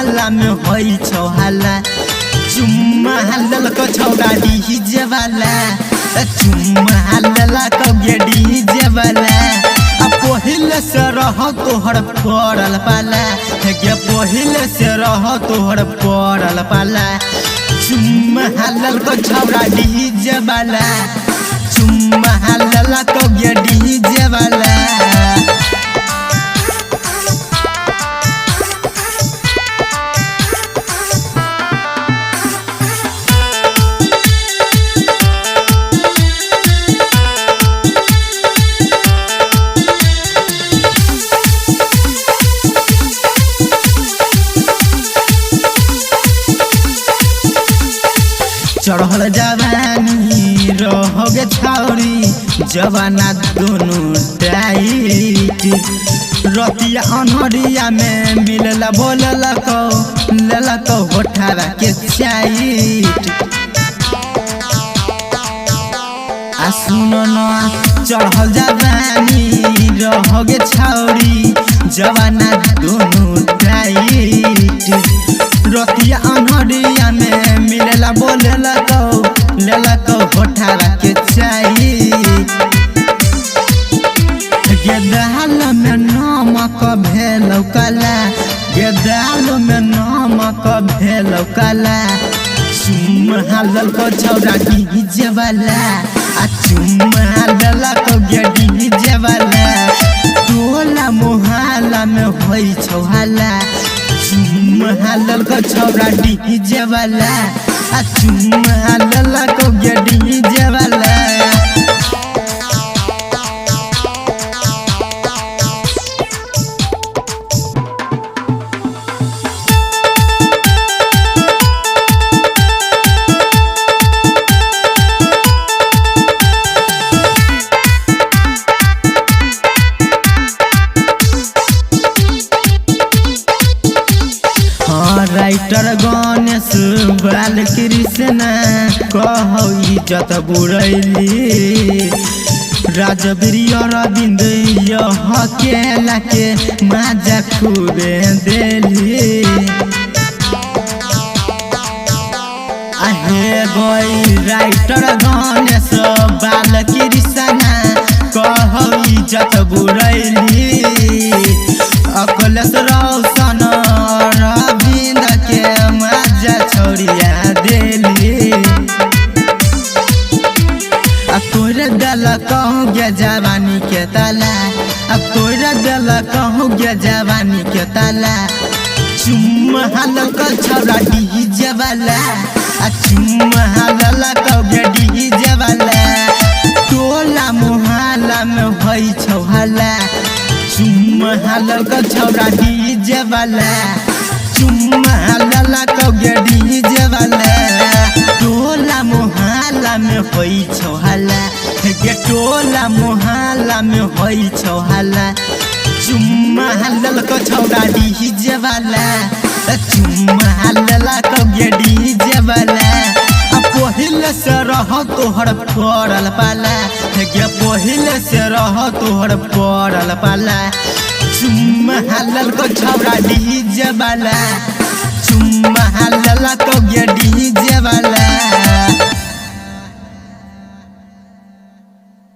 मोहल्ला में होई छौहाला चुम्मा हल्ला को छौड़ा डीजे वाला चुम्मा हल्ला को डीजे वाला पहिले से रह तोहर पड़ल पाला गे पहिले से रह तोहर पड़ल पाला चुम्मा हल्ला को छौड़ा डीजे वाला चुम्मा हल्ला को डीजे वाला चढ़ल जवानी रहोगे छौरी जवाना दोनों टाइट रतिया अनहरिया में मिलला बोलला को लला को होठावा के चाइट आ सुनो न चढ़ल जवानी रहोगे छौरी जवाना दोनों टाइट रतिया अनहरिया में मिलला बोलला को लला को होठावा के चाहिए गेदाल में नमक भेलौ काला गेदाल में नमक भेलौ काला चुम्मा हल्ला को छौड़ा डीजे वाला आ चुम्मा हल्ला को डीजे वाला टोला मोहल्ला में होई छौहाला चुम्मा हल्ला को छौड़ा डीजे वाला आ चुम्मा हल्ला को डीजे वाला राइटर गणेश बाल कृष्ण कहो इज्जत बुरैली राजवीर अरविंद यह केला के माजा खूबे देली आहे गई राइटर गणेश बाल कृष्ण कहो इज्जत बुरैली अखिलेश रोशन अरविंद के मजा छोड़िया देली अब तोरे दल कहूँ गे जवानी के ताला अब तोरे दल कहूँ गे जवानी के ताला चुम्मा हल्ला को छौड़ा डीजे वाला आ चुम्मा हल्ला को डीजे वाला टोला मोहल्ला में होई छौहाला चुम्मा हल्ला को छौड़ा डीजे वाला चुम्मा हल्ला को डीजे वाला टोला मोहल्ला में होई छौहाला गे टोला मोहल्ला में होई छौहाला चुम्मा हल्ला को छौड़ा डीजे वाला चुम्मा हल्ला को डीजे वाला पहिले से रह तोहर पड़ल पाला गे पहिले से रह तोहर पड़ल पाला चुम्मा हल्ला को छौड़ा डीजे वाला चुम्मा हल्ला